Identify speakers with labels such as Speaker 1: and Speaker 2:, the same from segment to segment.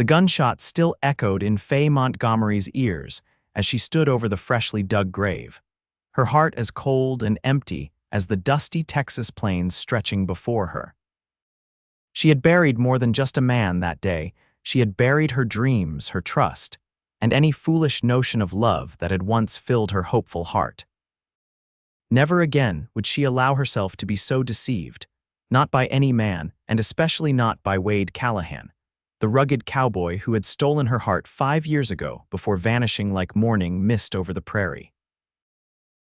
Speaker 1: The gunshot still echoed in Faye Montgomery's ears as she stood over the freshly dug grave, her heart as cold and empty as the dusty Texas plains stretching before her. She had buried more than just a man that day. She had buried her dreams, her trust, and any foolish notion of love that had once filled her hopeful heart. Never again would she allow herself to be so deceived, not by any man, and especially not by Wade Callahan, the rugged cowboy who had stolen her heart 5 years ago before vanishing like morning mist over the prairie.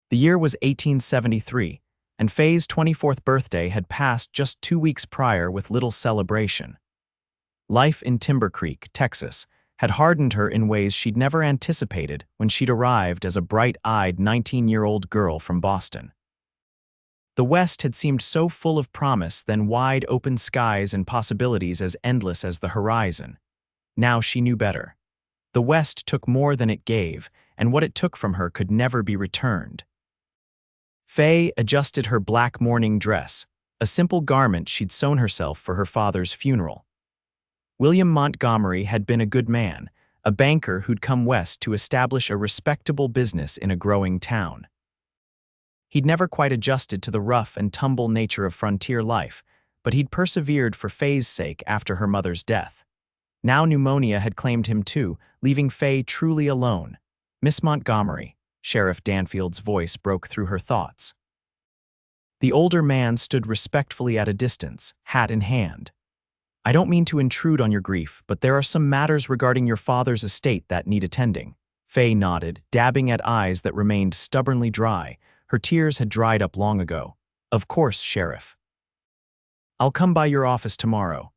Speaker 1: The year was 1873, and Faye's 24th birthday had passed just 2 weeks prior with little celebration. Life in Timber Creek, Texas, had hardened her in ways she'd never anticipated when she'd arrived as a bright-eyed 19-year-old girl from Boston. The West had seemed so full of promise, then wide open skies and possibilities as endless as the horizon. Now she knew better. The West took more than it gave, and what it took from her could never be returned. Faye adjusted her black mourning dress, a simple garment she'd sewn herself for her father's funeral. William Montgomery had been a good man, a banker who'd come west to establish a respectable business in a growing town. He'd never quite adjusted to the rough and tumble nature of frontier life, but he'd persevered for Faye's sake after her mother's death. Now pneumonia had claimed him too, leaving Faye truly alone. "Miss Montgomery," Sheriff Danfield's voice broke through her thoughts. The older man stood respectfully at a distance, hat in hand. "I don't mean to intrude on your grief, but there are some matters regarding your father's estate that need attending." Faye nodded, dabbing at eyes that remained stubbornly dry. Her tears had dried up long ago. "Of course, Sheriff. I'll come by your office tomorrow."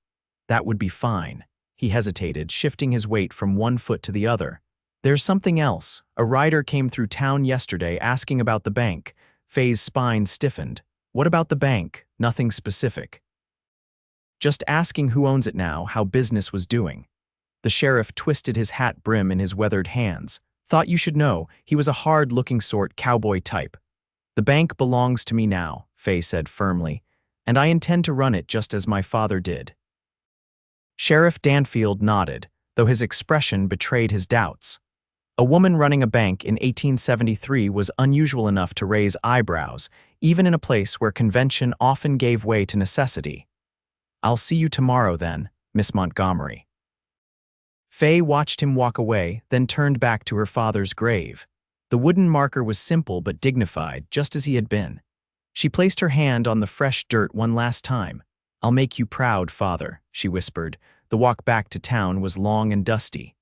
Speaker 1: "That would be fine." He hesitated, shifting his weight from one foot to the other. "There's something else. A rider came through town yesterday asking about the bank." Faye's spine stiffened. "What about the bank?" "Nothing specific. Just asking who owns it now, how business was doing." The sheriff twisted his hat brim in his weathered hands. "Thought you should know. He was a hard-looking sort, cowboy type." "The bank belongs to me now," Faye said firmly, "and I intend to run it just as my father did." Sheriff Danfield nodded, though his expression betrayed his doubts. A woman running a bank in 1873 was unusual enough to raise eyebrows, even in a place where convention often gave way to necessity. "I'll see you tomorrow then, Miss Montgomery." Faye watched him walk away, then turned back to her father's grave. The wooden marker was simple but dignified, just as he had been. She placed her hand on the fresh dirt one last time. "I'll make you proud, Father," she whispered. The walk back to town was long and dusty.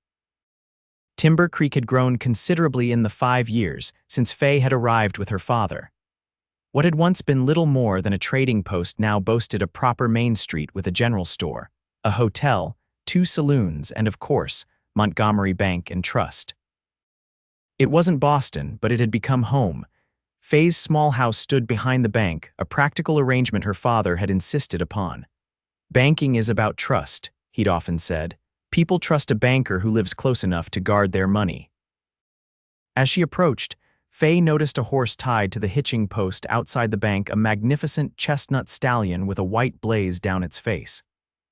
Speaker 1: Timber Creek had grown considerably in the 5 years since Faye had arrived with her father. What had once been little more than a trading post now boasted a proper main street with a general store, a hotel, 2 saloons, and of course, Montgomery Bank and Trust. It wasn't Boston, but it had become home. Faye's small house stood behind the bank, a practical arrangement her father had insisted upon. "Banking is about trust," he'd often said. "People trust a banker who lives close enough to guard their money." As she approached, Faye noticed a horse tied to the hitching post outside the bank, a magnificent chestnut stallion with a white blaze down its face.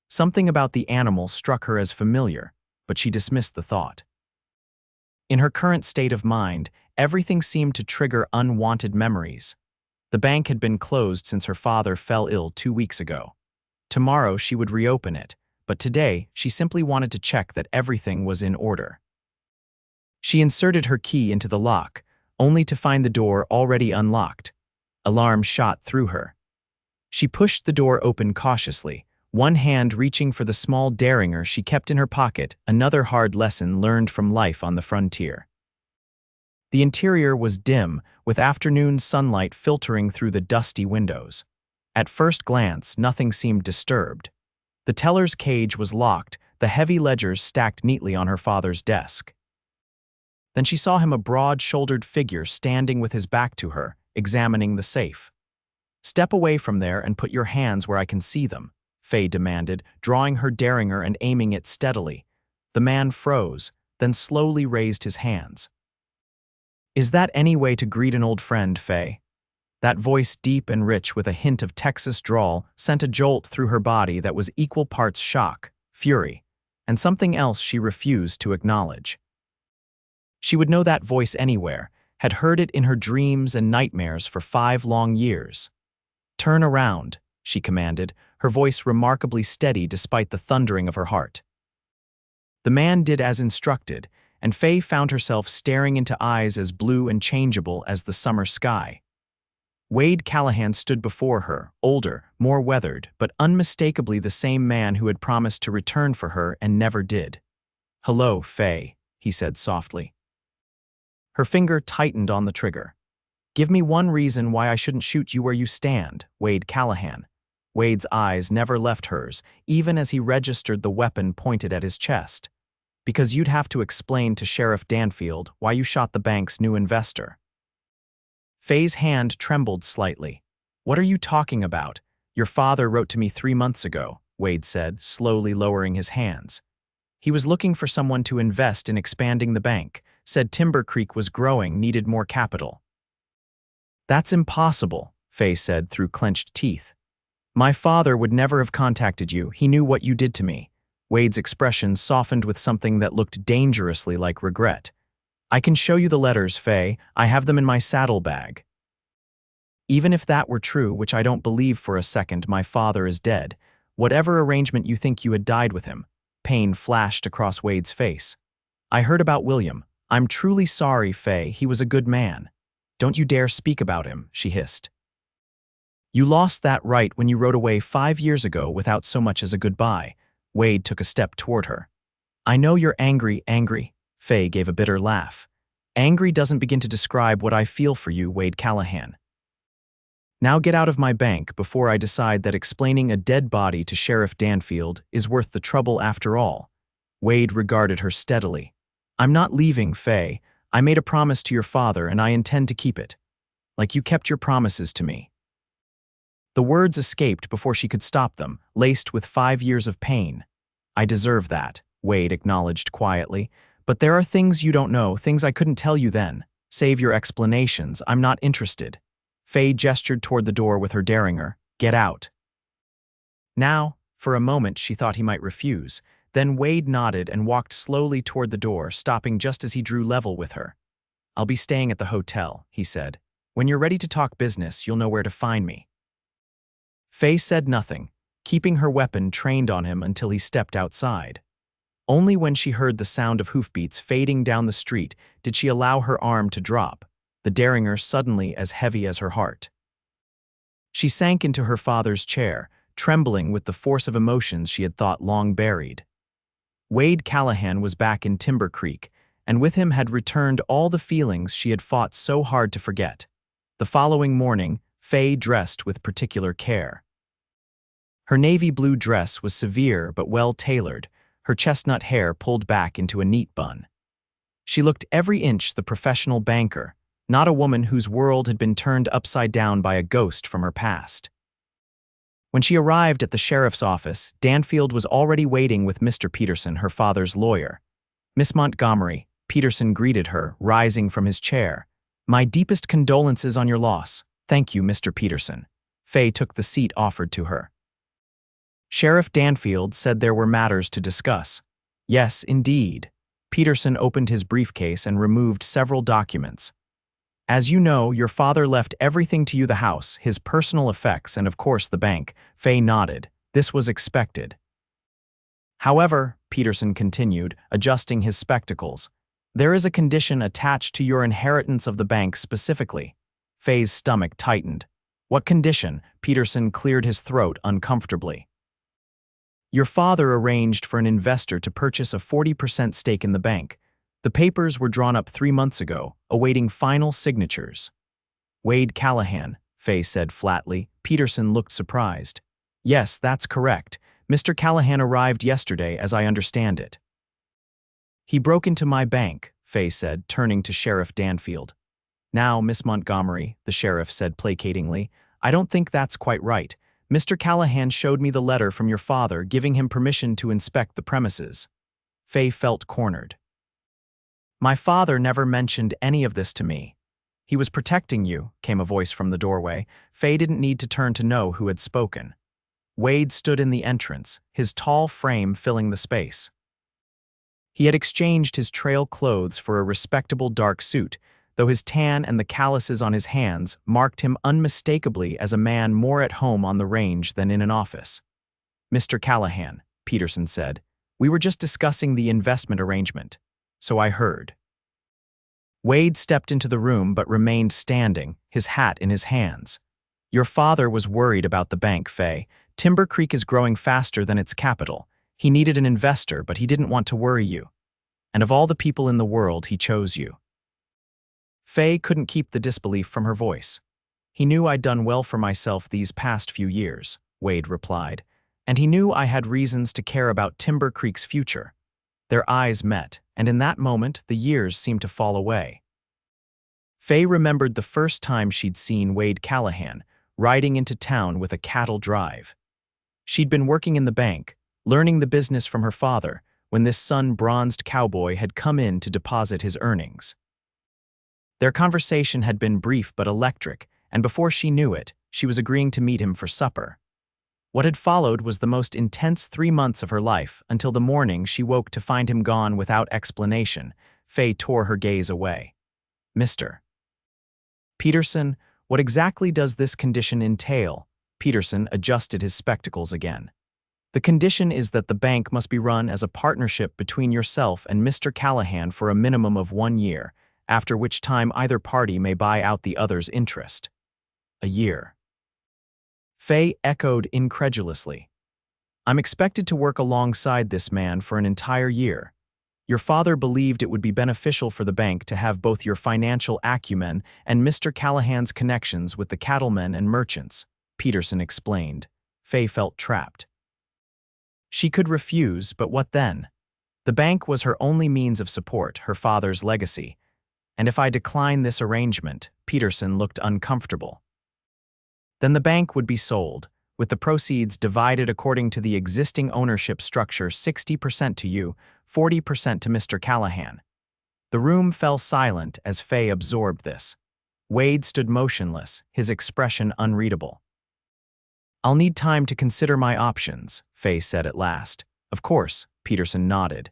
Speaker 1: Something about the animal struck her as familiar, but she dismissed the thought. In her current state of mind, everything seemed to trigger unwanted memories. The bank had been closed since her father fell ill 2 weeks ago. Tomorrow she would reopen it, but today she simply wanted to check that everything was in order. She inserted her key into the lock, only to find the door already unlocked. Alarm shot through her. She pushed the door open cautiously, one hand reaching for the small derringer she kept in her pocket, another hard lesson learned from life on the frontier. The interior was dim, with afternoon sunlight filtering through the dusty windows. At first glance, nothing seemed disturbed. The teller's cage was locked, the heavy ledgers stacked neatly on her father's desk. Then she saw him, a broad-shouldered figure standing with his back to her, examining the safe. "Step away from there and put your hands where I can see them," Faye demanded, drawing her derringer and aiming it steadily. The man froze, then slowly raised his hands. "Is that any way to greet an old friend, Faye?" That voice, deep and rich with a hint of Texas drawl, sent a jolt through her body that was equal parts shock, fury. and something else she refused to acknowledge. She would know that voice anywhere, had heard it in her dreams and nightmares for 5 long years. "Turn around," she commanded, her voice remarkably steady despite the thundering of her heart. The man did as instructed, and Faye found herself staring into eyes as blue and changeable as the summer sky. Wade Callahan stood before her, older, more weathered, but unmistakably the same man who had promised to return for her and never did. "Hello, Faye," he said softly. Her finger tightened on the trigger. "Give me one reason why I shouldn't shoot you where you stand, Wade Callahan." Wade's eyes never left hers, even as he registered the weapon pointed at his chest. "Because you'd have to explain to Sheriff Danfield why you shot the bank's new investor." Faye's hand trembled slightly. "What are you talking about? Your father wrote to me 3 months ago," Wade said, slowly lowering his hands. "He was looking for someone to invest in expanding the bank, said Timber Creek was growing, needed more capital." "That's impossible," Faye said through clenched teeth. "My father would never have contacted you. He knew what you did to me." Wade's expression softened with something that looked dangerously like regret. "I can show you the letters, Faye. I have them in my saddlebag." "Even if that were true, which I don't believe for a second, my father is dead. Whatever arrangement you think you had died with him." Pain flashed across Wade's face. "I heard about William. I'm truly sorry, Faye. He was a good man." "Don't you dare speak about him," she hissed. "You lost that right when you rode away 5 years ago without so much as a goodbye." Wade took a step toward her. "I know you're angry. Faye gave a bitter laugh. "Angry doesn't begin to describe what I feel for you, Wade Callahan. Now get out of my bank before I decide that explaining a dead body to Sheriff Danfield is worth the trouble after all." Wade regarded her steadily. "I'm not leaving, Faye. I made a promise to your father and I intend to keep it. Like you kept your promises to me." The words escaped before she could stop them, laced with 5 years of pain. "I deserve that," Wade acknowledged quietly. "But there are things you don't know, things I couldn't tell you then. Save your explanations, I'm not interested." Faye gestured toward the door with her derringer. "Get out." Now, for a moment she thought he might refuse. Then Wade nodded and walked slowly toward the door, stopping just as he drew level with her. "I'll be staying at the hotel," he said. "When you're ready to talk business, you'll know where to find me." Faye said nothing, keeping her weapon trained on him until he stepped outside. Only when she heard the sound of hoofbeats fading down the street did she allow her arm to drop, the derringer suddenly as heavy as her heart. She sank into her father's chair, trembling with the force of emotions she had thought long buried. Wade Callahan was back in Timber Creek, and with him had returned all the feelings she had fought so hard to forget. The following morning, Faye dressed with particular care. Her navy blue dress was severe but well-tailored, her chestnut hair pulled back into a neat bun. She looked every inch the professional banker, not a woman whose world had been turned upside down by a ghost from her past. When she arrived at the sheriff's office, Danfield was already waiting with Mr. Peterson, her father's lawyer. "Miss Montgomery," Peterson greeted her, rising from his chair. "My deepest condolences on your loss." "Thank you, Mr. Peterson." Faye took the seat offered to her. Sheriff Danfield said there were matters to discuss. "Yes, indeed." Peterson opened his briefcase and removed several documents. "As you know, your father left everything to you, the house, his personal effects, and of course the bank." Faye nodded. "This was expected." "However," Peterson continued, adjusting his spectacles, "there is a condition attached to your inheritance of the bank specifically." Faye's stomach tightened. "What condition?" Peterson cleared his throat uncomfortably. "Your father arranged for an investor to purchase a 40% stake in the bank. The papers were drawn up 3 months ago, awaiting final signatures." "Wade Callahan," Faye said flatly. Peterson looked surprised. "Yes, that's correct. Mr. Callahan arrived yesterday, as I understand it." "He broke into my bank," Faye said, turning to Sheriff Danfield. "Now, Miss Montgomery," the sheriff said placatingly, "I don't think that's quite right. Mr. Callahan showed me the letter from your father giving him permission to inspect the premises." Faye felt cornered. "My father never mentioned any of this to me." "He was protecting you," came a voice from the doorway. Faye didn't need to turn to know who had spoken. Wade stood in the entrance, his tall frame filling the space. He had exchanged his trail clothes for a respectable dark suit, though his tan and the calluses on his hands marked him unmistakably as a man more at home on the range than in an office. "Mr. Callahan," Peterson said, "we were just discussing the investment arrangement, so I heard." Wade stepped into the room but remained standing, his hat in his hands. "Your father was worried about the bank, Faye. Timber Creek is growing faster than its capital. He needed an investor, but he didn't want to worry you. And of all the people in the world, he chose you." Faye couldn't keep the disbelief from her voice. "He knew I'd done well for myself these past few years," Wade replied, "and he knew I had reasons to care about Timber Creek's future." Their eyes met, and in that moment, the years seemed to fall away. Faye remembered the first time she'd seen Wade Callahan riding into town with a cattle drive. She'd been working in the bank, learning the business from her father, when this sun-bronzed cowboy had come in to deposit his earnings. Their conversation had been brief but electric, and before she knew it, she was agreeing to meet him for supper. What had followed was the most intense 3 months of her life, until the morning she woke to find him gone without explanation. Faye tore her gaze away. "Mr. Peterson, what exactly does this condition entail?" Peterson adjusted his spectacles again. "The condition is that the bank must be run as a partnership between yourself and Mr. Callahan for a minimum of 1 year, after which time either party may buy out the other's interest." "A year?" Faye echoed incredulously. "I'm expected to work alongside this man for an entire year. Your father believed it would be beneficial for the bank to have both your financial acumen and Mr. Callahan's connections with the cattlemen and merchants," Peterson explained. Faye felt trapped. She could refuse, but what then? The bank was her only means of support, her father's legacy. "And if I decline this arrangement," Peterson looked uncomfortable. "Then the bank would be sold, with the proceeds divided according to the existing ownership structure, 60% to you, 40% to Mr. Callahan." The room fell silent as Faye absorbed this. Wade stood motionless, his expression unreadable. "I'll need time to consider my options," Faye said at last. "Of course," Peterson nodded.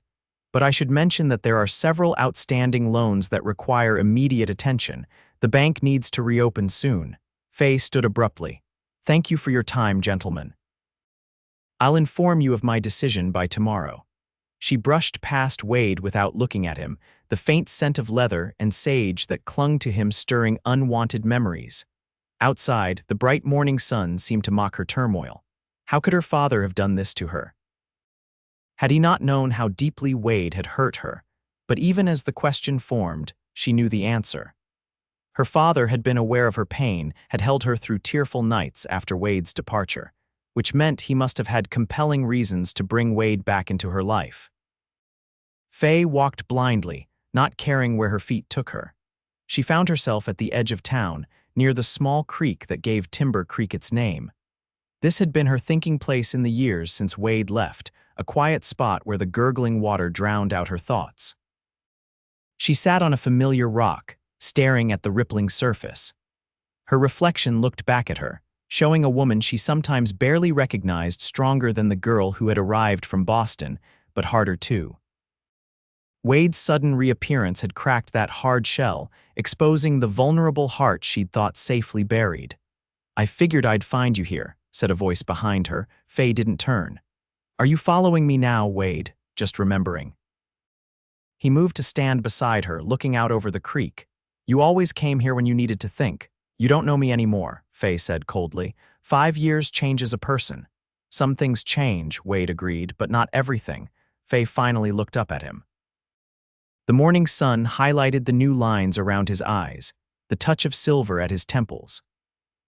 Speaker 1: "But I should mention that there are several outstanding loans that require immediate attention. The bank needs to reopen soon." Faye stood abruptly. "Thank you for your time, gentlemen. I'll inform you of my decision by tomorrow." She brushed past Wade without looking at him, the faint scent of leather and sage that clung to him stirring unwanted memories. Outside, the bright morning sun seemed to mock her turmoil. How could her father have done this to her? Had he not known how deeply Wade had hurt her? But even as the question formed, she knew the answer. Her father had been aware of her pain, had held her through tearful nights after Wade's departure, which meant he must have had compelling reasons to bring Wade back into her life. Faye walked blindly, not caring where her feet took her. She found herself at the edge of town, near the small creek that gave Timber Creek its name. This had been her thinking place in the years since Wade left, a quiet spot where the gurgling water drowned out her thoughts. She sat on a familiar rock, staring at the rippling surface. Her reflection looked back at her, showing a woman she sometimes barely recognized, stronger than the girl who had arrived from Boston, but harder too. Wade's sudden reappearance had cracked that hard shell, exposing the vulnerable heart she'd thought safely buried. "I figured I'd find you here," said a voice behind her. Faye didn't turn. "Are you following me now, Wade?" Just remembering. He moved to stand beside her, looking out over the creek. "You always came here when you needed to think. You don't know me anymore," Faye said coldly. 5 years changes a person." "Some things change," Wade agreed, "but not everything." Faye finally looked up at him. The morning sun highlighted the new lines around his eyes, the touch of silver at his temples.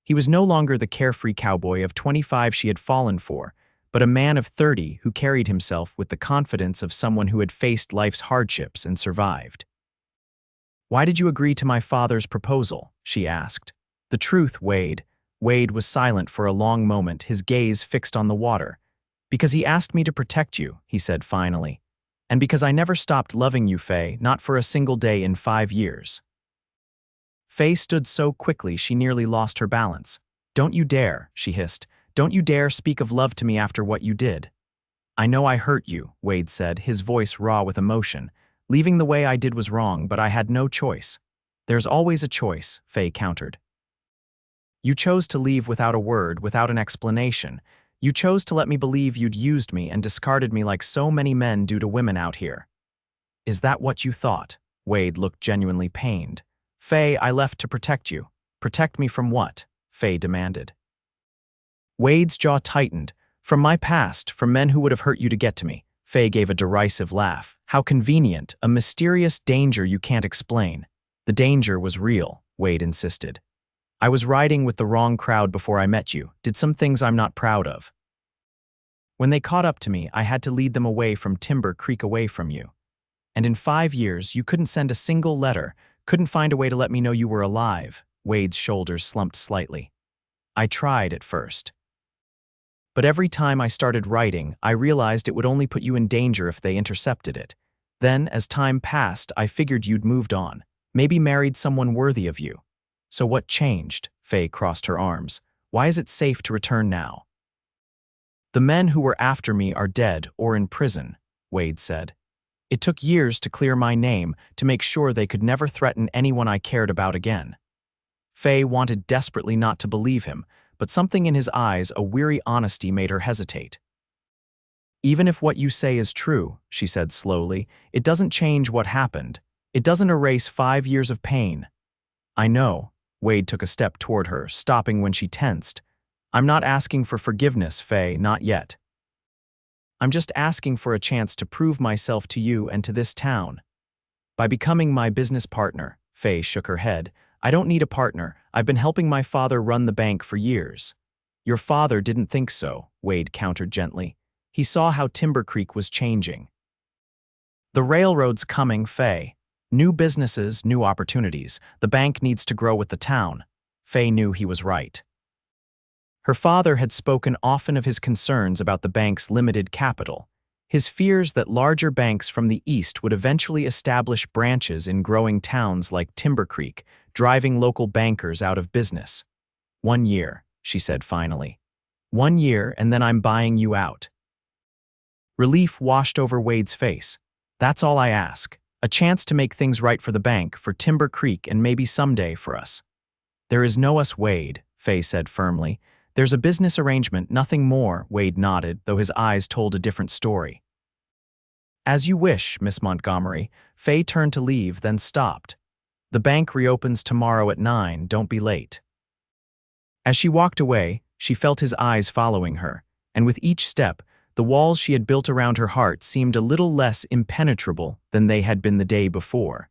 Speaker 1: He was no longer the carefree cowboy of 25 she had fallen for, but a man of 30 who carried himself with the confidence of someone who had faced life's hardships and survived. "Why did you agree to my father's proposal?" she asked. "The truth, Wade." Wade was silent for a long moment, his gaze fixed on the water. "Because he asked me to protect you," he said finally. "And because I never stopped loving you, Faye, not for a single day in 5 years." Faye stood so quickly she nearly lost her balance. "Don't you dare," she hissed. "Don't you dare speak of love to me after what you did." I know I hurt you, Wade said, his voice raw with emotion. Leaving the way I did was wrong, but I had no choice. There's always a choice, Faye countered. You chose to leave without a word, without an explanation. You chose to let me believe you'd used me and discarded me like so many men do to women out here. Is that what you thought? Wade looked genuinely pained. Faye, I left to protect you. Protect me from what? Faye demanded. Wade's jaw tightened. From my past, from men who would have hurt you to get to me. Faye gave a derisive laugh. How convenient, a mysterious danger you can't explain. The danger was real, Wade insisted. I was riding with the wrong crowd before I met you, did some things I'm not proud of. When they caught up to me, I had to lead them away from Timber Creek, away from you. And in 5 years, you couldn't send a single letter, couldn't find a way to let me know you were alive. Wade's shoulders slumped slightly. I tried at first. But every time I started writing, I realized it would only put you in danger if they intercepted it. Then, as time passed, I figured you'd moved on, maybe married someone worthy of you. So what changed? Faye crossed her arms. Why is it safe to return now? The men who were after me are dead or in prison, Wade said. It took years to clear my name, to make sure they could never threaten anyone I cared about again. Faye wanted desperately not to believe him, but something in his eyes, a weary honesty, made her hesitate. Even if what you say is true, she said slowly, it doesn't change what happened. It doesn't erase 5 years of pain. I know. Wade took a step toward her, stopping when she tensed. I'm not asking for forgiveness, Faye, not yet. I'm just asking for a chance to prove myself to you and to this town. By becoming my business partner, Faye shook her head. I don't need a partner. I've been helping my father run the bank for years. Your father didn't think so, Wade countered gently. He saw how Timber Creek was changing. The railroad's coming, Faye. New businesses, new opportunities. The bank needs to grow with the town. Faye knew he was right. Her father had spoken often of his concerns about the bank's limited capital, his fears that larger banks from the east would eventually establish branches in growing towns like Timber Creek, driving local bankers out of business. 1 year, she said finally. 1 year, and then I'm buying you out. Relief washed over Wade's face. That's all I ask. A chance to make things right for the bank, for Timber Creek, and maybe someday for us. There is no us, Wade, Faye said firmly. There's a business arrangement, nothing more, Wade nodded, though his eyes told a different story. As you wish, Miss Montgomery. Faye turned to leave, then stopped. The bank reopens tomorrow at 9, don't be late. As she walked away, she felt his eyes following her, and with each step, the walls she had built around her heart seemed a little less impenetrable than they had been the day before.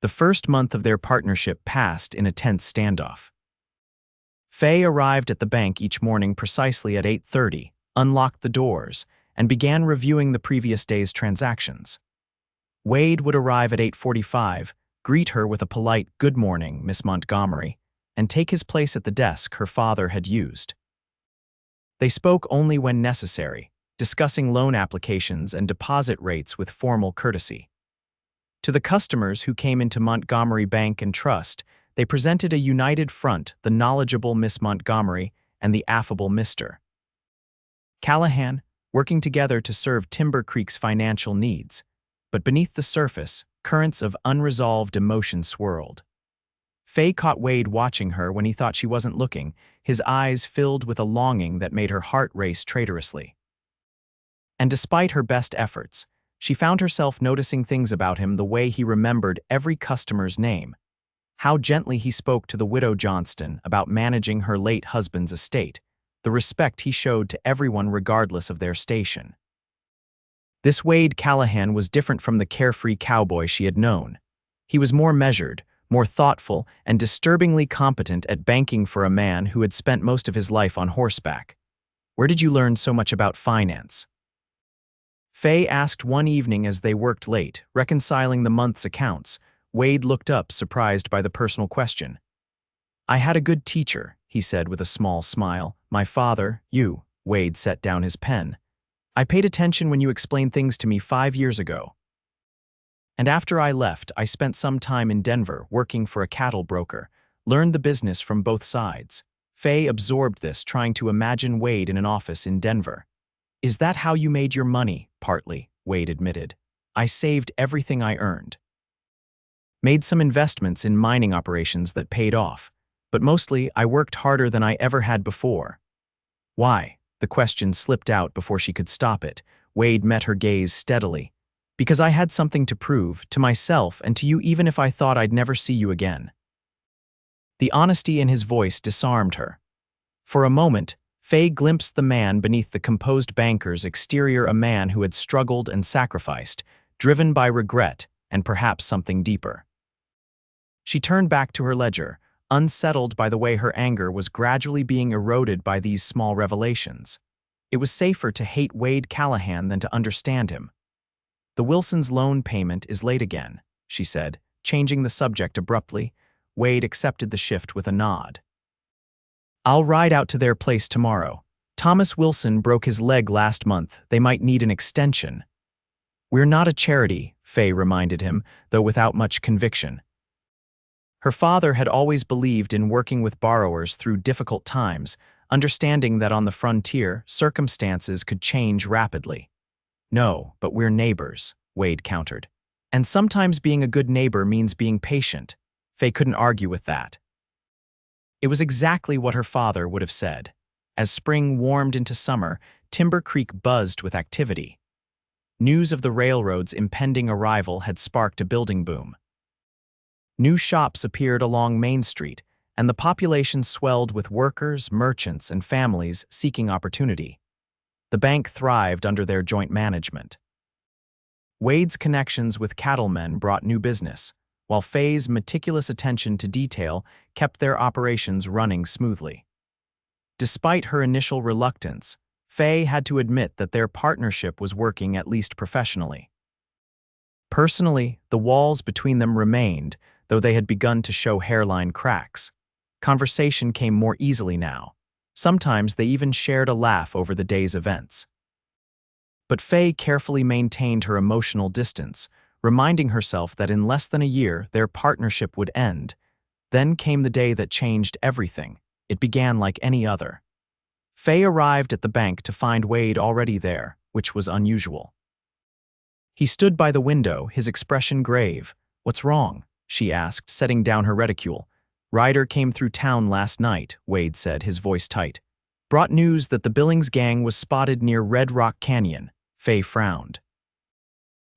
Speaker 1: The first month of their partnership passed in a tense standoff. Faye arrived at the bank each morning precisely at 8:30, unlocked the doors, and began reviewing the previous day's transactions. Wade would arrive at 8:45, greet her with a polite "Good morning, Miss Montgomery," and take his place at the desk her father had used. They spoke only when necessary, discussing loan applications and deposit rates with formal courtesy. To the customers who came into Montgomery Bank and Trust, they presented a united front, the knowledgeable Miss Montgomery and the affable Mr. Callahan, working together to serve Timber Creek's financial needs. But beneath the surface, currents of unresolved emotion swirled. Faye caught Wade watching her when he thought she wasn't looking, his eyes filled with a longing that made her heart race traitorously. And despite her best efforts, she found herself noticing things about him, the way he remembered every customer's name, how gently he spoke to the widow Johnston about managing her late husband's estate, the respect he showed to everyone regardless of their station. This Wade Callahan was different from the carefree cowboy she had known. He was more measured, more thoughtful, and disturbingly competent at banking for a man who had spent most of his life on horseback. Where did you learn so much about finance? Faye asked one evening as they worked late, reconciling the month's accounts. Wade looked up, surprised by the personal question. I had a good teacher, he said with a small smile. My father, you. Wade set down his pen. I paid attention when you explained things to me 5 years ago. And after I left, I spent some time in Denver working for a cattle broker, learned the business from both sides. Faye absorbed this, trying to imagine Wade in an office in Denver. Is that how you made your money? Partly, Wade admitted. I saved everything I earned. Made some investments in mining operations that paid off, but mostly I worked harder than I ever had before. Why? The question slipped out before she could stop it. Wade met her gaze steadily. Because I had something to prove, to myself and to you, even if I thought I'd never see you again. The honesty in his voice disarmed her. For a moment, Faye glimpsed the man beneath the composed banker's exterior, a man who had struggled and sacrificed, driven by regret and perhaps something deeper. She turned back to her ledger, unsettled by the way her anger was gradually being eroded by these small revelations. It was safer to hate Wade Callahan than to understand him. The Wilsons' loan payment is late again, she said, changing the subject abruptly. Wade accepted the shift with a nod. I'll ride out to their place tomorrow. Thomas Wilson broke his leg last month. They might need an extension. We're not a charity, Faye reminded him, though without much conviction. Her father had always believed in working with borrowers through difficult times, understanding that on the frontier, circumstances could change rapidly. No, but we're neighbors, Wade countered. And sometimes being a good neighbor means being patient. Faye couldn't argue with that. It was exactly what her father would have said. As spring warmed into summer, Timber Creek buzzed with activity. News of the railroad's impending arrival had sparked a building boom. New shops appeared along Main Street, and the population swelled with workers, merchants, and families seeking opportunity. The bank thrived under their joint management. Wade's connections with cattlemen brought new business, while Faye's meticulous attention to detail kept their operations running smoothly. Despite her initial reluctance, Faye had to admit that their partnership was working at least professionally. Personally, the walls between them remained, though they had begun to show hairline cracks. Conversation came more easily now. Sometimes they even shared a laugh over the day's events. But Faye carefully maintained her emotional distance, reminding herself that in less than a year their partnership would end. Then came the day that changed everything. It began like any other. Faye arrived at the bank to find Wade already there, which was unusual. He stood by the window, his expression grave. "What's wrong?" she asked, setting down her reticule. "Ryder came through town last night," Wade said, his voice tight. "Brought news that the Billings gang was spotted near Red Rock Canyon." Faye frowned.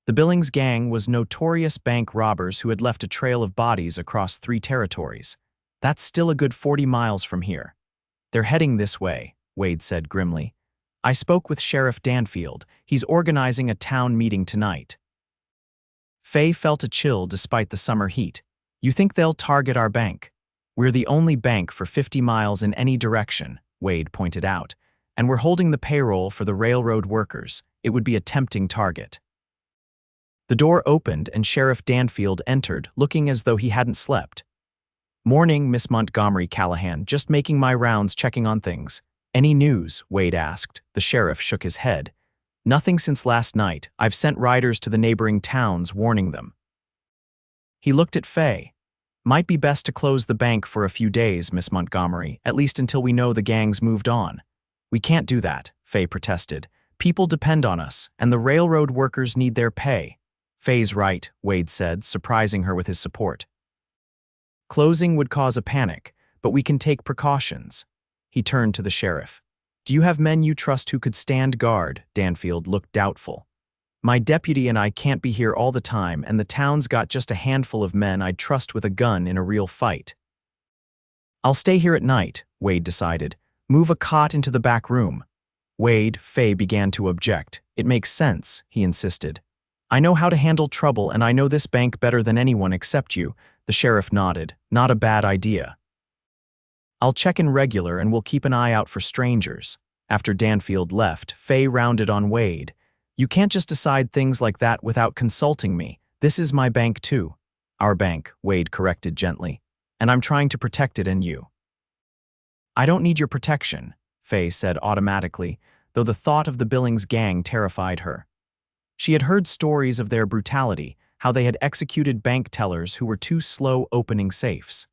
Speaker 1: The Billings gang was notorious bank robbers who had left a trail of bodies across 3 territories. That's still a good 40 miles from here. They're heading this way, Wade said grimly. I spoke with Sheriff Danfield. He's organizing a town meeting tonight. Faye felt a chill despite the summer heat. You think they'll target our bank? We're the only bank for 50 miles in any direction, Wade pointed out. And we're holding the payroll for the railroad workers. It would be a tempting target. The door opened and Sheriff Danfield entered, looking as though he hadn't slept. Morning, Miss Montgomery, Callahan. Just making my rounds, checking on things. Any news? Wade asked. The sheriff shook his head. Nothing since last night. I've sent riders to the neighboring towns, warning them. He looked at Faye. Might be best to close the bank for a few days, Miss Montgomery, at least until we know the gang's moved on. We can't do that, Faye protested. People depend on us, and the railroad workers need their pay. Faye's right, Wade said, surprising her with his support. Closing would cause a panic, but we can take precautions. He turned to the sheriff. Do you have men you trust who could stand guard? Danfield looked doubtful. My deputy and I can't be here all the time, and the town's got just a handful of men I'd trust with a gun in a real fight. I'll stay here at night, Wade decided. Move a cot into the back room. Faye began to object. It makes sense, he insisted. I know how to handle trouble, and I know this bank better than anyone except you. The sheriff nodded. Not a bad idea. I'll check in regular and we'll keep an eye out for strangers. After Danfield left, Faye rounded on Wade. You can't just decide things like that without consulting me. This is my bank too. Our bank, Wade corrected gently. And I'm trying to protect it and you. I don't need your protection, Faye said automatically, though the thought of the Billings gang terrified her. She had heard stories of their brutality, how they had executed bank tellers who were too slow opening safes.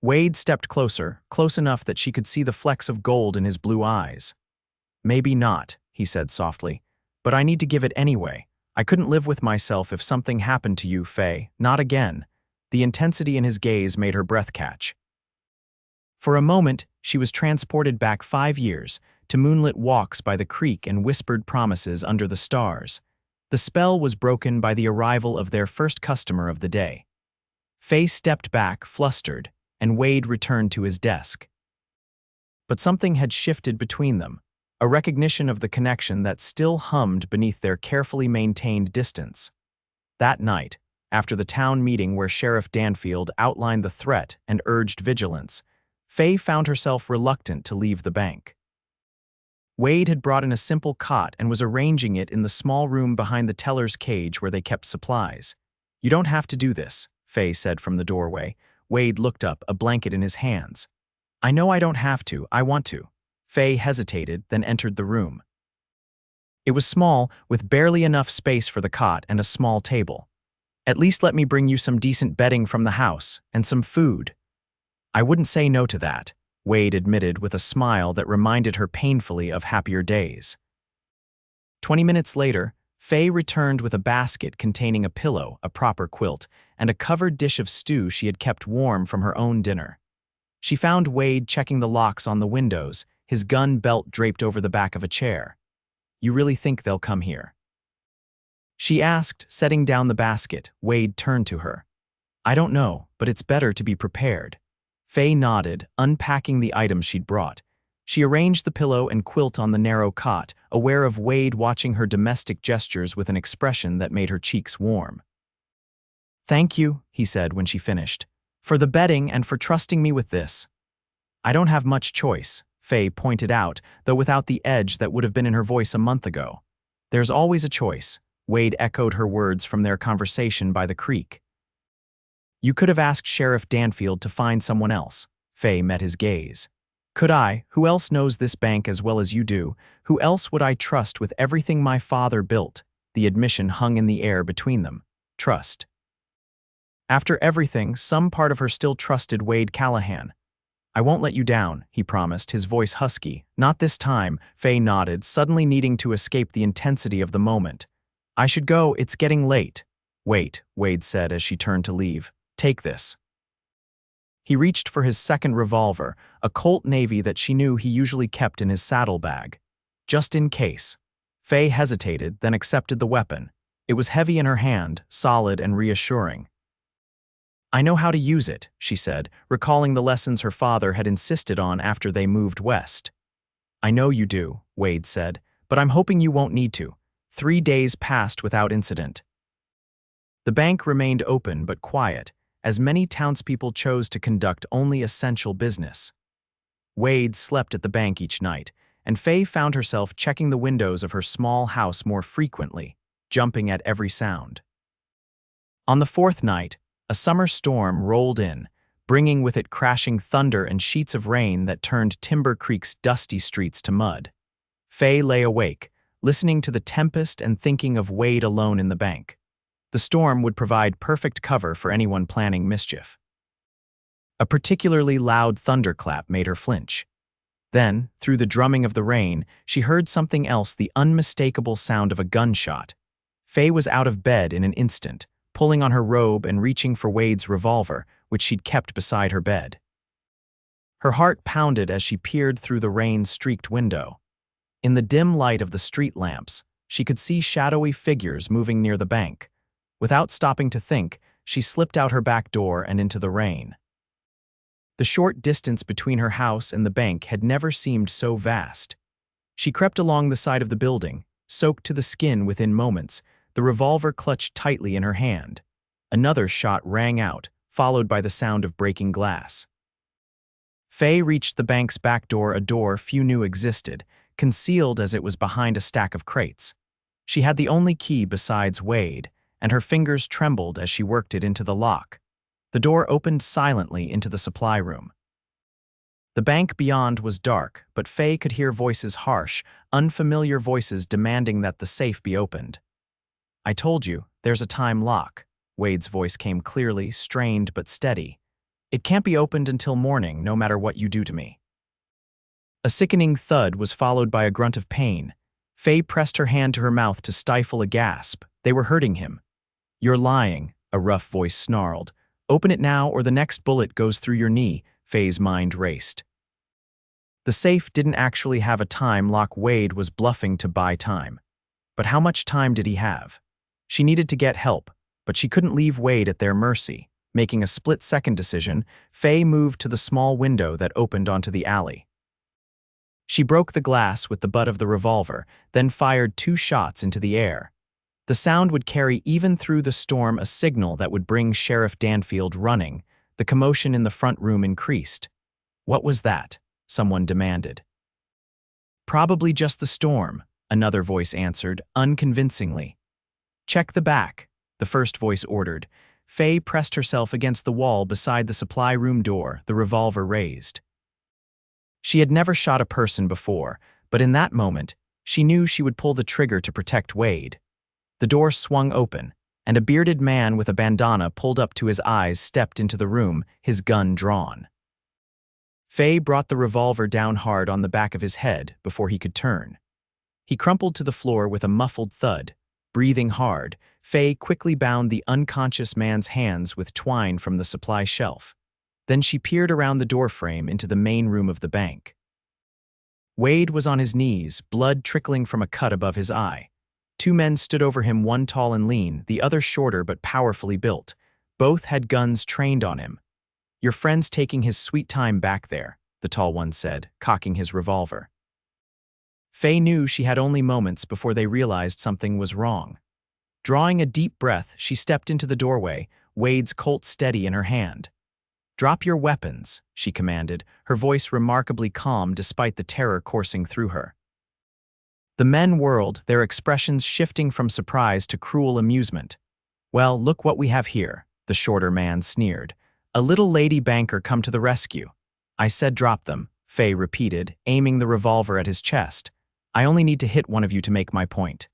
Speaker 1: Wade stepped closer, close enough that she could see the flecks of gold in his blue eyes. Maybe not, he said softly. But I need to give it anyway. I couldn't live with myself if something happened to you, Faye. Not again. The intensity in his gaze made her breath catch. For a moment, she was transported back 5 years, to moonlit walks by the creek and whispered promises under the stars. The spell was broken by the arrival of their first customer of the day. Faye stepped back, flustered, and Wade returned to his desk. But something had shifted between them, a recognition of the connection that still hummed beneath their carefully maintained distance. That night, after the town meeting where Sheriff Danfield outlined the threat and urged vigilance, Faye found herself reluctant to leave the bank. Wade had brought in a simple cot and was arranging it in the small room behind the teller's cage where they kept supplies. "You don't have to do this," Faye said from the doorway. Wade looked up, a blanket in his hands. "I know I don't have to, I want to." Faye hesitated, then entered the room. It was small, with barely enough space for the cot and a small table. "At least let me bring you some decent bedding from the house, and some food." "I wouldn't say no to that," Wade admitted with a smile that reminded her painfully of happier days. 20 minutes later, Faye returned with a basket containing a pillow, a proper quilt, and a covered dish of stew she had kept warm from her own dinner. She found Wade checking the locks on the windows, his gun belt draped over the back of a chair. "You really think they'll come here?" she asked, setting down the basket. Wade turned to her. "I don't know, but it's better to be prepared." Faye nodded, unpacking the items she'd brought. She arranged the pillow and quilt on the narrow cot, aware of Wade watching her domestic gestures with an expression that made her cheeks warm. "Thank you," he said when she finished, "for the bedding and for trusting me with this." "I don't have much choice," Faye pointed out, though without the edge that would have been in her voice a month ago. "There's always a choice," Wade echoed her words from their conversation by the creek. "You could have asked Sheriff Danfield to find someone else." Faye met his gaze. "Could I? Who else knows this bank as well as you do? Who else would I trust with everything my father built?" The admission hung in the air between them. Trust. After everything, some part of her still trusted Wade Callahan. "I won't let you down," he promised, his voice husky. "Not this time," Faye nodded, suddenly needing to escape the intensity of the moment. "I should go, it's getting late." "Wait," Wade said as she turned to leave. "Take this." He reached for his second revolver, a Colt Navy that she knew he usually kept in his saddlebag. Just in case. Faye hesitated, then accepted the weapon. It was heavy in her hand, solid and reassuring. "I know how to use it," she said, recalling the lessons her father had insisted on after they moved west. "I know you do," Wade said, "but I'm hoping you won't need to." 3 days passed without incident. The bank remained open but quiet, as many townspeople chose to conduct only essential business. Wade slept at the bank each night, and Faye found herself checking the windows of her small house more frequently, jumping at every sound. On the 4th night, a summer storm rolled in, bringing with it crashing thunder and sheets of rain that turned Timber Creek's dusty streets to mud. Faye lay awake, listening to the tempest and thinking of Wade alone in the bank. The storm would provide perfect cover for anyone planning mischief. A particularly loud thunderclap made her flinch. Then, through the drumming of the rain, she heard something else, the unmistakable sound of a gunshot. Faye was out of bed in an instant, pulling on her robe and reaching for Wade's revolver, which she'd kept beside her bed. Her heart pounded as she peered through the rain-streaked window. In the dim light of the street lamps, she could see shadowy figures moving near the bank. Without stopping to think, she slipped out her back door and into the rain. The short distance between her house and the bank had never seemed so vast. She crept along the side of the building, soaked to the skin within moments, the revolver clutched tightly in her hand. Another shot rang out, followed by the sound of breaking glass. Faye reached the bank's back door, a door few knew existed, concealed as it was behind a stack of crates. She had the only key besides Wade, and her fingers trembled as she worked it into the lock. The door opened silently into the supply room. The bank beyond was dark, but Faye could hear voices, harsh, unfamiliar voices demanding that the safe be opened. "I told you, there's a time lock." Wade's voice came clearly, strained but steady. "It can't be opened until morning, no matter what you do to me." A sickening thud was followed by a grunt of pain. Faye pressed her hand to her mouth to stifle a gasp. They were hurting him. "You're lying," a rough voice snarled. "Open it now or the next bullet goes through your knee." Faye's mind raced. The safe didn't actually have a time lock. Wade was bluffing to buy time. But how much time did he have? She needed to get help, but she couldn't leave Wade at their mercy. Making a split-second decision, Faye moved to the small window that opened onto the alley. She broke the glass with the butt of the revolver, then fired 2 shots into the air. The sound would carry even through the storm, a signal that would bring Sheriff Danfield running. The commotion in the front room increased. "What was that?" someone demanded. "Probably just the storm," another voice answered, unconvincingly. "Check the back," the first voice ordered. Faye pressed herself against the wall beside the supply room door, the revolver raised. She had never shot a person before, but in that moment, she knew she would pull the trigger to protect Wade. The door swung open, and a bearded man with a bandana pulled up to his eyes stepped into the room, his gun drawn. Faye brought the revolver down hard on the back of his head before he could turn. He crumpled to the floor with a muffled thud. Breathing hard, Faye quickly bound the unconscious man's hands with twine from the supply shelf. Then she peered around the doorframe into the main room of the bank. Wade was on his knees, blood trickling from a cut above his eye. 2 men stood over him, one tall and lean, the other shorter but powerfully built. Both had guns trained on him. "Your friend's taking his sweet time back there," the tall one said, cocking his revolver. Faye knew she had only moments before they realized something was wrong. Drawing a deep breath, she stepped into the doorway, Wade's Colt steady in her hand. "Drop your weapons," she commanded, her voice remarkably calm despite the terror coursing through her. The men whirled, their expressions shifting from surprise to cruel amusement. "Well, look what we have here," the shorter man sneered. "A little lady banker come to the rescue." "I said drop them," Faye repeated, aiming the revolver at his chest. "I only need to hit one of you to make my point."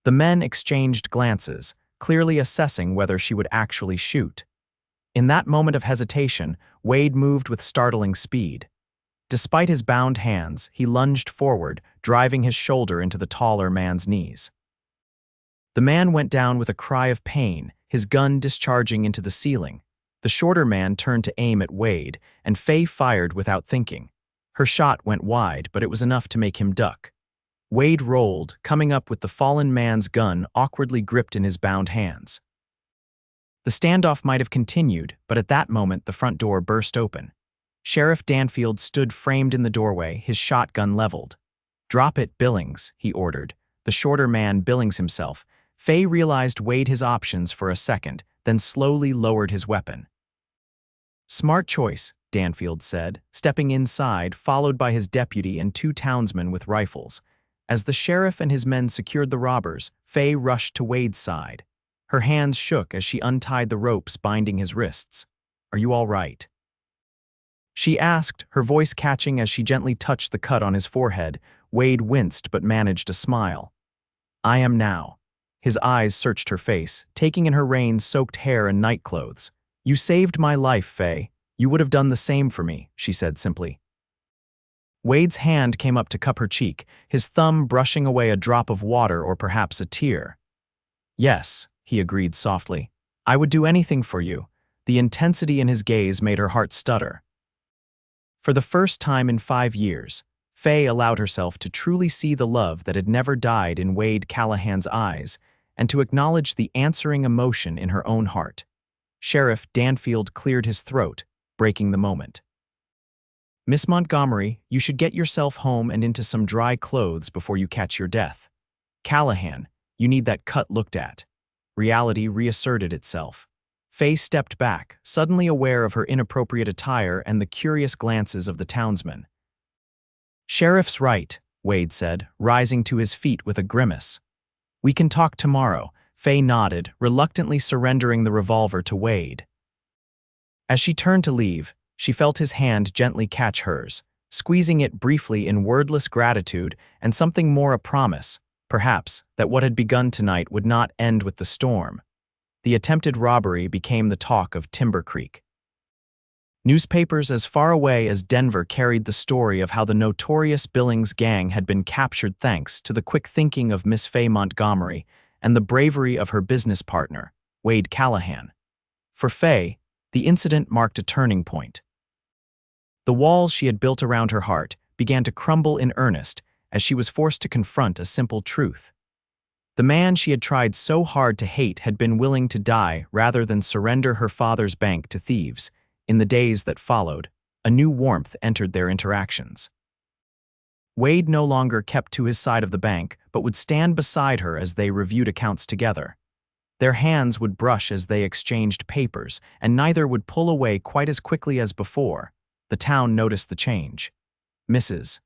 Speaker 1: The men exchanged glances, clearly assessing whether she would actually shoot. In that moment of hesitation, Wade moved with startling speed. Despite his bound hands, he lunged forward, driving his shoulder into the taller man's knees. The man went down with a cry of pain, his gun discharging into the ceiling. The shorter man turned to aim at Wade, and Faye fired without thinking. Her shot went wide, but it was enough to make him duck. Wade rolled, coming up with the fallen man's gun awkwardly gripped in his bound hands. The standoff might have continued, but at that moment the front door burst open. Sheriff Danfield stood framed in the doorway, his shotgun leveled. "Drop it, Billings," he ordered. The shorter man Billings himself. Faye realized weighed his options for a second, then slowly lowered his weapon. "Smart choice," Danfield said, stepping inside, followed by his deputy and 2 townsmen with rifles. As the sheriff and his men secured the robbers, Faye rushed to Wade's side. Her hands shook as she untied the ropes binding his wrists. "Are you all right?" she asked, her voice catching as she gently touched the cut on his forehead. Wade winced but managed a smile. "I am now." His eyes searched her face, taking in her rain-soaked hair and nightclothes. "You saved my life, Faye. You would have done the same for me," she said simply. Wade's hand came up to cup her cheek, his thumb brushing away a drop of water or perhaps a tear. "Yes," he agreed softly. "I would do anything for you." The intensity in his gaze made her heart stutter. For the first time in 5 years, Faye allowed herself to truly see the love that had never died in Wade Callahan's eyes and to acknowledge the answering emotion in her own heart. Sheriff Danfield cleared his throat, breaking the moment. "Miss Montgomery, you should get yourself home and into some dry clothes before you catch your death. Callahan, you need that cut looked at." Reality reasserted itself. Faye stepped back, suddenly aware of her inappropriate attire and the curious glances of the townsmen. "Sheriff's right," Wade said, rising to his feet with a grimace. "We can talk tomorrow." Faye nodded, reluctantly surrendering the revolver to Wade. As she turned to leave, she felt his hand gently catch hers, squeezing it briefly in wordless gratitude and something more, a promise, perhaps, that what had begun tonight would not end with the storm. The attempted robbery became the talk of Timber Creek. Newspapers as far away as Denver carried the story of how the notorious Billings gang had been captured thanks to the quick thinking of Miss Faye Montgomery and the bravery of her business partner, Wade Callahan. For Faye, the incident marked a turning point. The walls she had built around her heart began to crumble in earnest as she was forced to confront a simple truth. The man she had tried so hard to hate had been willing to die rather than surrender her father's bank to thieves. In the days that followed, a new warmth entered their interactions. Wade no longer kept to his side of the bank, but would stand beside her as they reviewed accounts together. Their hands would brush as they exchanged papers, and neither would pull away quite as quickly as before. The town noticed the change. Mrs.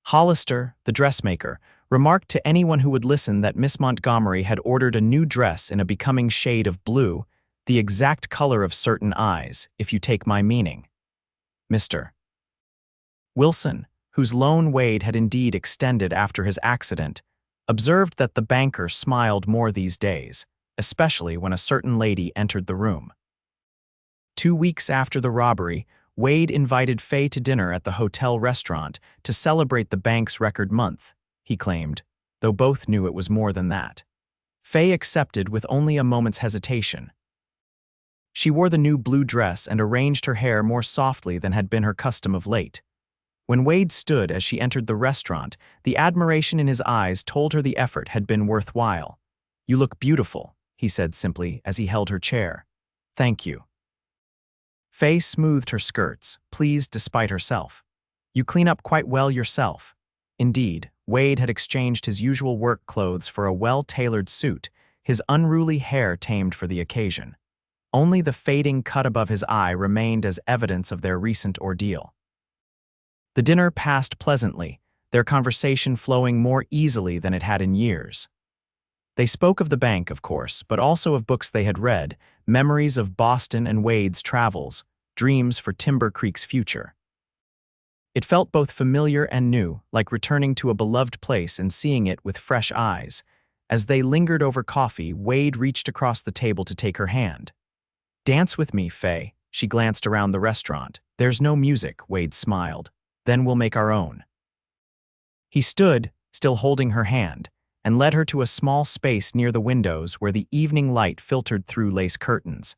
Speaker 1: Hollister, the dressmaker, remarked to anyone who would listen that Miss Montgomery had ordered a new dress in a becoming shade of blue, the exact color of certain eyes, if you take my meaning. Mr. Wilson, whose loan Wade had indeed extended after his accident, observed that the banker smiled more these days, especially when a certain lady entered the room. 2 weeks after the robbery, Wade invited Faye to dinner at the hotel restaurant to celebrate the bank's record month, he claimed, though both knew it was more than that. Faye accepted with only a moment's hesitation. She wore the new blue dress and arranged her hair more softly than had been her custom of late. When Wade stood as she entered the restaurant, the admiration in his eyes told her the effort had been worthwhile. "You look beautiful," he said simply as he held her chair. "Thank you." Faye smoothed her skirts, pleased despite herself. "You clean up quite well yourself." Indeed, Wade had exchanged his usual work clothes for a well-tailored suit, his unruly hair tamed for the occasion. Only the fading cut above his eye remained as evidence of their recent ordeal. The dinner passed pleasantly, their conversation flowing more easily than it had in years. They spoke of the bank, of course, but also of books they had read, memories of Boston and Wade's travels, dreams for Timber Creek's future. It felt both familiar and new, like returning to a beloved place and seeing it with fresh eyes. As they lingered over coffee, Wade reached across the table to take her hand. "Dance with me, Faye." She glanced around the restaurant. "There's no music," Wade smiled. "Then we'll make our own." He stood, still holding her hand, and led her to a small space near the windows where the evening light filtered through lace curtains.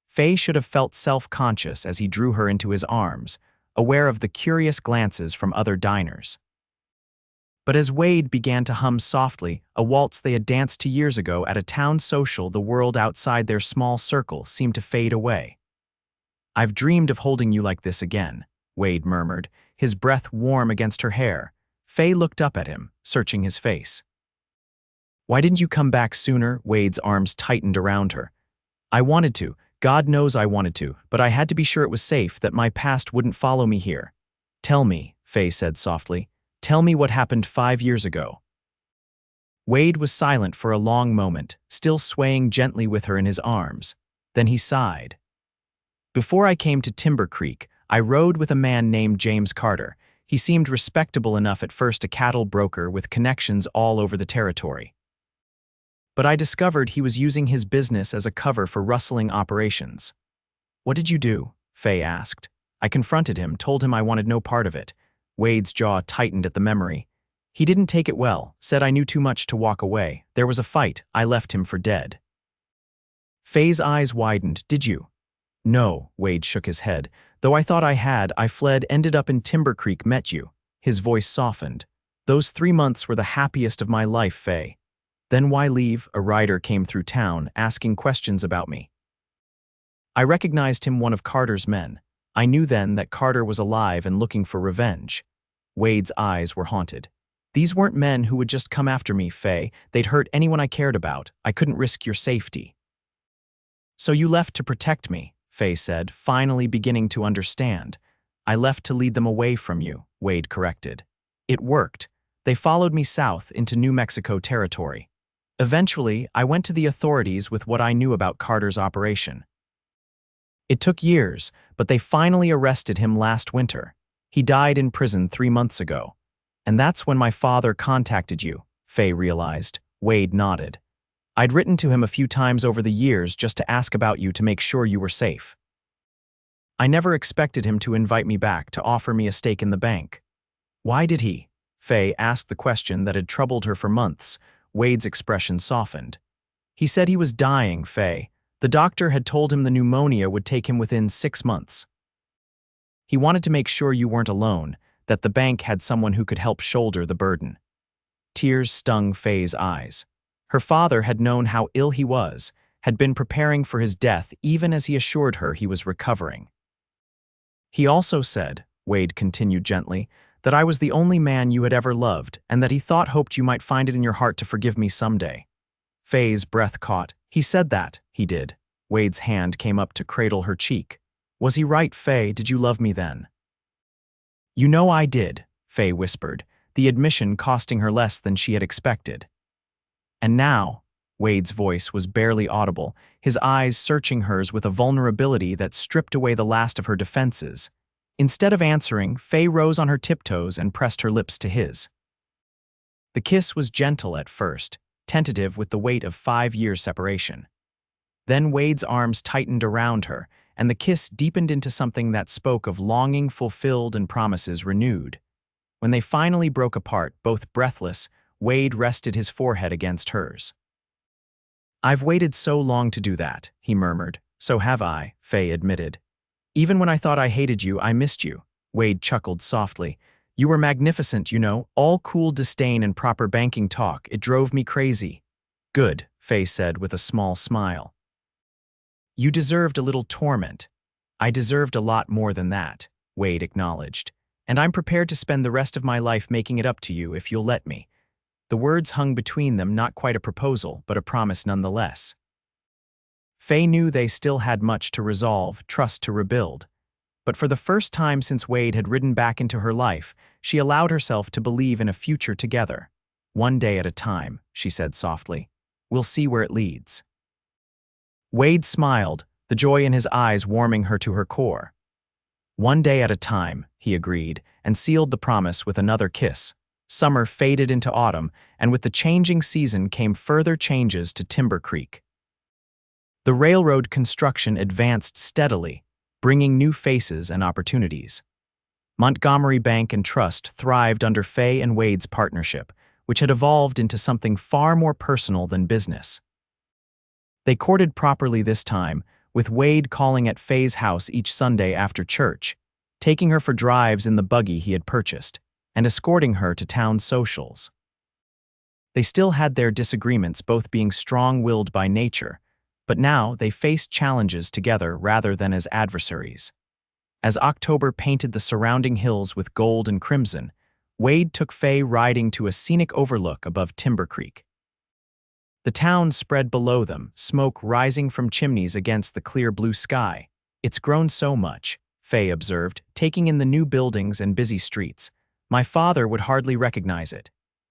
Speaker 1: Faye should have felt self-conscious as he drew her into his arms, aware of the curious glances from other diners. But as Wade began to hum softly, a waltz they had danced 2 years ago at a town social, the world outside their small circle seemed to fade away. "I've dreamed of holding you like this again," Wade murmured, his breath warm against her hair. Faye looked up at him, searching his face. "Why didn't you come back sooner?" Wade's arms tightened around her. "I wanted to. God knows I wanted to, but I had to be sure it was safe, that my past wouldn't follow me here." "Tell me," Faye said softly. "Tell me what happened 5 years ago." Wade was silent for a long moment, still swaying gently with her in his arms. Then he sighed. "Before I came to Timber Creek, I rode with a man named James Carter. He seemed respectable enough at first, a cattle broker with connections all over the territory. But I discovered he was using his business as a cover for rustling operations." "What did you do?" Faye asked. "I confronted him, told him I wanted no part of it." Wade's jaw tightened at the memory. "He didn't take it well, said I knew too much to walk away. There was a fight, I left him for dead." Faye's eyes widened. "Did you?" "No," Wade shook his head. "Though I thought I had, I fled, ended up in Timber Creek, met you." His voice softened. "Those 3 months were the happiest of my life, Faye." "Then why leave?" A rider came through town, asking questions about me. I recognized him, one of Carter's men. I knew then that Carter was alive and looking for revenge. Wade's eyes were haunted. "These weren't men who would just come after me, Faye. They'd hurt anyone I cared about. I couldn't risk your safety." "So you left to protect me," Faye said, finally beginning to understand. "I left to lead them away from you," Wade corrected. "It worked. They followed me south into New Mexico territory. Eventually, I went to the authorities with what I knew about Carter's operation. It took years, but they finally arrested him last winter. He died in prison 3 months ago. And that's when my father contacted you," Faye realized. Wade nodded. "I'd written to him a few times over the years just to ask about you to make sure you were safe." I never expected him to invite me back to offer me a stake in the bank. Why did he? Faye asked the question that had troubled her for months. Wade's expression softened. He said he was dying, Faye. The doctor had told him the pneumonia would take him within 6 months. He wanted to make sure you weren't alone, that the bank had someone who could help shoulder the burden. Tears stung Faye's eyes. Her father had known how ill he was, had been preparing for his death even as he assured her he was recovering. He also said, Wade continued gently, that I was the only man you had ever loved and that he hoped you might find it in your heart to forgive me someday. Faye's breath caught. He said that, he did. Wade's hand came up to cradle her cheek. Was he right, Faye? Did you love me then? You know I did, Faye whispered, the admission costing her less than she had expected. And now, Wade's voice was barely audible, his eyes searching hers with a vulnerability that stripped away the last of her defenses. Instead of answering, Faye rose on her tiptoes and pressed her lips to his. The kiss was gentle at first, tentative with the weight of 5 years' separation. Then Wade's arms tightened around her, and the kiss deepened into something that spoke of longing fulfilled and promises renewed. When they finally broke apart, both breathless, Wade rested his forehead against hers. I've waited so long to do that, he murmured. So have I, Faye admitted. Even when I thought I hated you, I missed you. Wade chuckled softly. You were magnificent, you know, all cool disdain and proper banking talk. It drove me crazy. Good, Faye said with a small smile. You deserved a little torment. I deserved a lot more than that, Wade acknowledged. And I'm prepared to spend the rest of my life making it up to you if you'll let me. The words hung between them, not quite a proposal, but a promise nonetheless. Faye knew they still had much to resolve, trust to rebuild. But for the first time since Wade had ridden back into her life, she allowed herself to believe in a future together. One day at a time, she said softly. We'll see where it leads. Wade smiled, the joy in his eyes warming her to her core. One day at a time, he agreed, and sealed the promise with another kiss. Summer faded into autumn, and with the changing season came further changes to Timber Creek. The railroad construction advanced steadily, bringing new faces and opportunities. Montgomery Bank and Trust thrived under Faye and Wade's partnership, which had evolved into something far more personal than business. They courted properly this time, with Wade calling at Faye's house each Sunday after church, taking her for drives in the buggy he had purchased, and escorting her to town socials. They still had their disagreements, both being strong-willed by nature, but now they faced challenges together rather than as adversaries. As October painted the surrounding hills with gold and crimson, Wade took Faye riding to a scenic overlook above Timber Creek. The town spread below them, smoke rising from chimneys against the clear blue sky. It's grown so much, Faye observed, taking in the new buildings and busy streets. My father would hardly recognize it.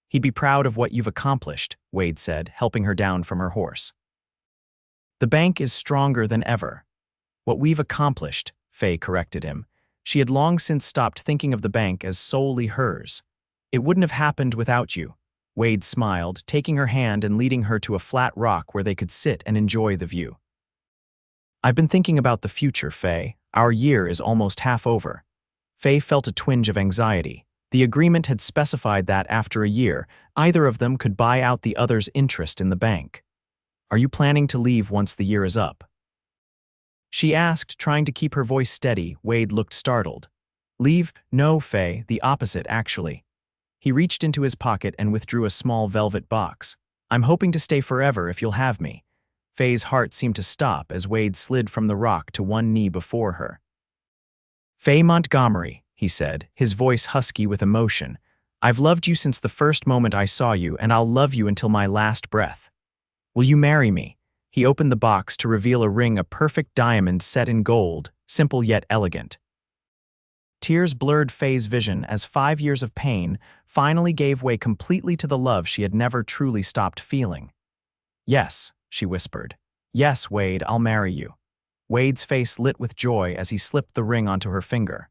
Speaker 1: He'd be proud of what you've accomplished, Wade said, helping her down from her horse. The bank is stronger than ever. What we've accomplished, Faye corrected him. She had long since stopped thinking of the bank as solely hers. It wouldn't have happened without you. Wade smiled, taking her hand and leading her to a flat rock where they could sit and enjoy the view. I've been thinking about the future, Faye. Our year is almost half over. Faye felt a twinge of anxiety. The agreement had specified that after a year, either of them could buy out the other's interest in the bank. Are you planning to leave once the year is up? She asked, trying to keep her voice steady. Wade looked startled. Leave? No, Faye, the opposite, actually. He reached into his pocket and withdrew a small velvet box. I'm hoping to stay forever if you'll have me. Faye's heart seemed to stop as Wade slid from the rock to one knee before her. Faye Montgomery, he said, his voice husky with emotion. I've loved you since the first moment I saw you, and I'll love you until my last breath. Will you marry me? He opened the box to reveal a ring, a perfect diamond set in gold, simple yet elegant. Tears blurred Faye's vision as 5 years of pain finally gave way completely to the love she had never truly stopped feeling. Yes, she whispered. Yes, Wade, I'll marry you. Wade's face lit with joy as he slipped the ring onto her finger.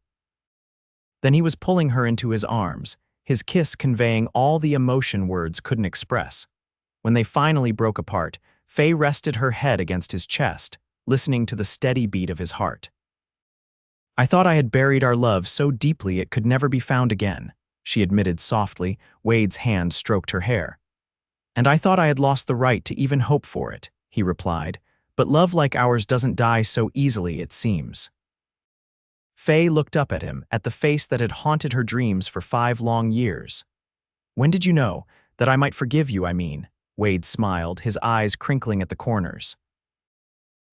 Speaker 1: Then he was pulling her into his arms, his kiss conveying all the emotion words couldn't express. When they finally broke apart, Faye rested her head against his chest, listening to the steady beat of his heart. I thought I had buried our love so deeply it could never be found again, she admitted softly. Wade's hand stroked her hair. And I thought I had lost the right to even hope for it, he replied. But love like ours doesn't die so easily, it seems. Faye looked up at him, at the face that had haunted her dreams for 5 long years. When did you know? That I might forgive you, I mean. Wade smiled, his eyes crinkling at the corners.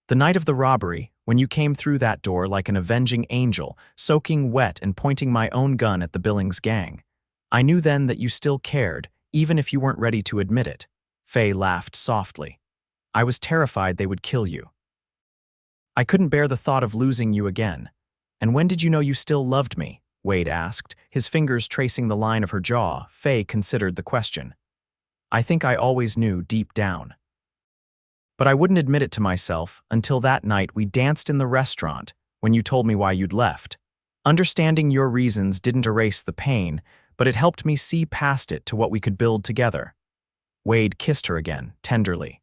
Speaker 1: The night of the robbery, when you came through that door like an avenging angel, soaking wet and pointing my own gun at the Billings gang. I knew then that you still cared, even if you weren't ready to admit it. Faye laughed softly. I was terrified they would kill you. I couldn't bear the thought of losing you again. And when did you know you still loved me? Wade asked, his fingers tracing the line of her jaw. Faye considered the question. I think I always knew deep down. But I wouldn't admit it to myself until that night we danced in the restaurant when you told me why you'd left. Understanding your reasons didn't erase the pain, but it helped me see past it to what we could build together. Wade kissed her again, tenderly.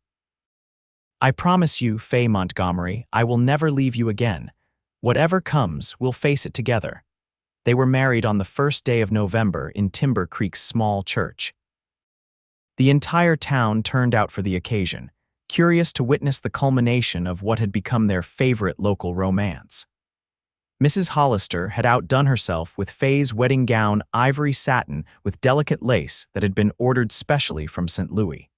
Speaker 1: I promise you, Faye Montgomery, I will never leave you again. Whatever comes, we'll face it together. They were married on the first day of November in Timber Creek's small church. The entire town turned out for the occasion, curious to witness the culmination of what had become their favorite local romance. Mrs. Hollister had outdone herself with Faye's wedding gown, ivory satin with delicate lace that had been ordered specially from St. Louis.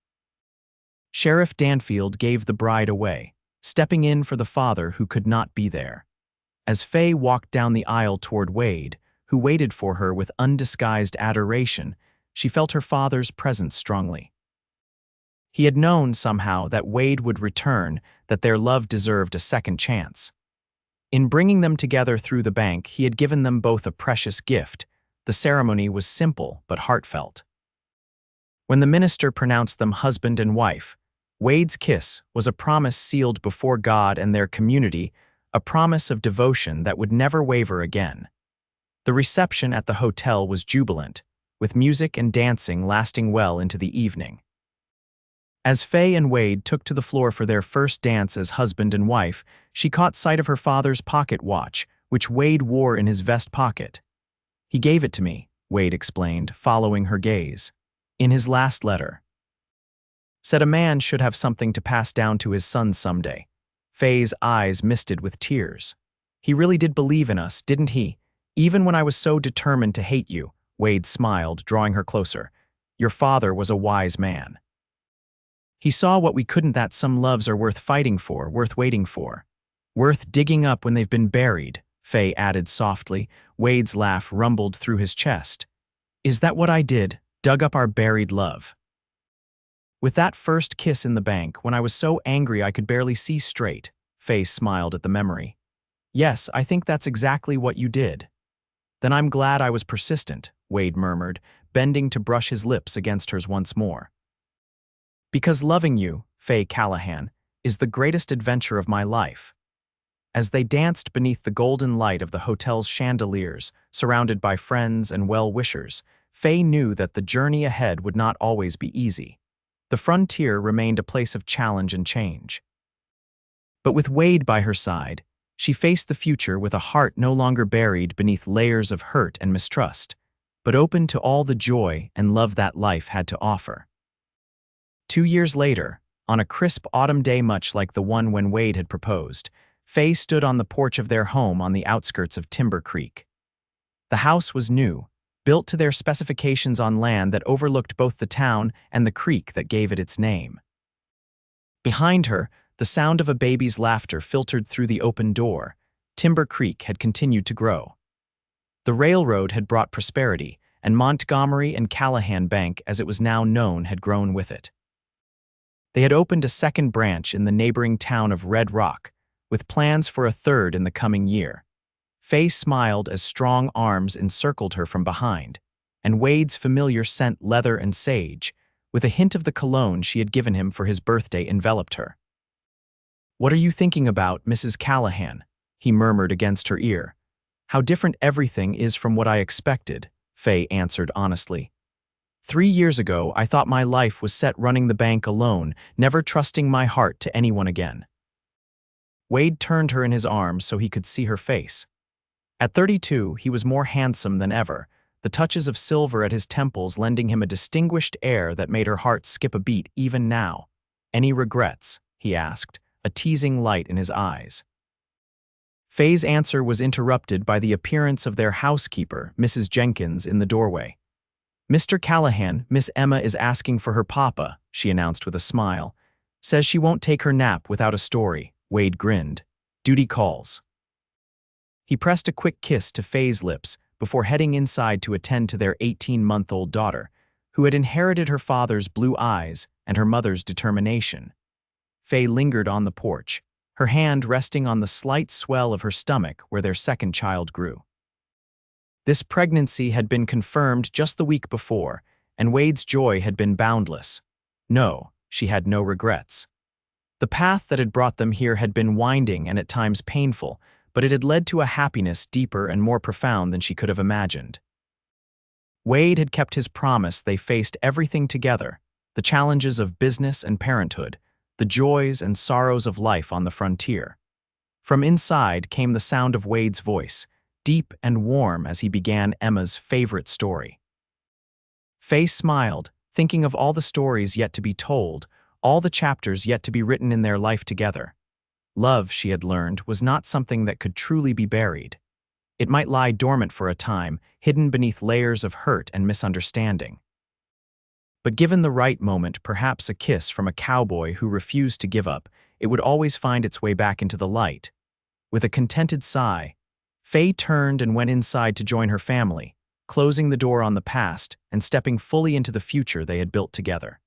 Speaker 1: Sheriff Danfield gave the bride away, stepping in for the father who could not be there. As Faye walked down the aisle toward Wade, who waited for her with undisguised adoration, she felt her father's presence strongly. He had known somehow that Wade would return, that their love deserved a second chance. In bringing them together through the bank, he had given them both a precious gift. The ceremony was simple but heartfelt. When the minister pronounced them husband and wife, Wade's kiss was a promise sealed before God and their community, a promise of devotion that would never waver again. The reception at the hotel was jubilant, with music and dancing lasting well into the evening. As Faye and Wade took to the floor for their first dance as husband and wife, she caught sight of her father's pocket watch, which Wade wore in his vest pocket. He gave it to me, Wade explained, following her gaze. In his last letter. Said a man should have something to pass down to his sons someday. Faye's eyes misted with tears. He really did believe in us, didn't he? Even when I was so determined to hate you, Wade smiled, drawing her closer. Your father was a wise man. He saw what we couldn't, that some loves are worth fighting for, worth waiting for. Worth digging up when they've been buried, Faye added softly. Wade's laugh rumbled through his chest. Is that what I did? Dug up our buried love. With that first kiss in the bank, when I was so angry I could barely see straight, Faye smiled at the memory. Yes, I think that's exactly what you did. Then I'm glad I was persistent, Wade murmured, bending to brush his lips against hers once more. Because loving you, Faye Callahan, is the greatest adventure of my life. As they danced beneath the golden light of the hotel's chandeliers, surrounded by friends and well-wishers, Faye knew that the journey ahead would not always be easy. The frontier remained a place of challenge and change. But with Wade by her side, she faced the future with a heart no longer buried beneath layers of hurt and mistrust, but open to all the joy and love that life had to offer. 2 years later, on a crisp autumn day much like the one when Wade had proposed, Faye stood on the porch of their home on the outskirts of Timber Creek. The house was new, built to their specifications on land that overlooked both the town and the creek that gave it its name. Behind her, the sound of a baby's laughter filtered through the open door. Timber Creek had continued to grow. The railroad had brought prosperity, and Montgomery and Callahan Bank, as it was now known, had grown with it. They had opened a second branch in the neighboring town of Red Rock, with plans for a third in the coming year. Faye smiled as strong arms encircled her from behind, and Wade's familiar scent, leather and sage, with a hint of the cologne she had given him for his birthday, enveloped her. What are you thinking about, Mrs. Callahan? He murmured against her ear. How different everything is from what I expected, Faye answered honestly. 3 years ago, I thought my life was set running the bank alone, never trusting my heart to anyone again. Wade turned her in his arms so he could see her face. At 32, he was more handsome than ever, the touches of silver at his temples lending him a distinguished air that made her heart skip a beat even now. "Any regrets?" he asked, a teasing light in his eyes. Faye's answer was interrupted by the appearance of their housekeeper, Mrs. Jenkins, in the doorway. "Mr. Callahan, Miss Emma is asking for her papa," she announced with a smile. "Says she won't take her nap without a story." Wade grinned. "Duty calls." He pressed a quick kiss to Faye's lips before heading inside to attend to their 18-month-old daughter, who had inherited her father's blue eyes and her mother's determination. Faye lingered on the porch, her hand resting on the slight swell of her stomach where their second child grew. This pregnancy had been confirmed just the week before, and Wade's joy had been boundless. No, she had no regrets. The path that had brought them here had been winding and at times painful, but it had led to a happiness deeper and more profound than she could have imagined. Wade had kept his promise. They faced everything together, the challenges of business and parenthood, the joys and sorrows of life on the frontier. From inside came the sound of Wade's voice, deep and warm as he began Emma's favorite story. Faye smiled, thinking of all the stories yet to be told, all the chapters yet to be written in their life together. Love, she had learned, was not something that could truly be buried. It might lie dormant for a time, hidden beneath layers of hurt and misunderstanding. But given the right moment, perhaps a kiss from a cowboy who refused to give up, it would always find its way back into the light. With a contented sigh, Faye turned and went inside to join her family, closing the door on the past and stepping fully into the future they had built together.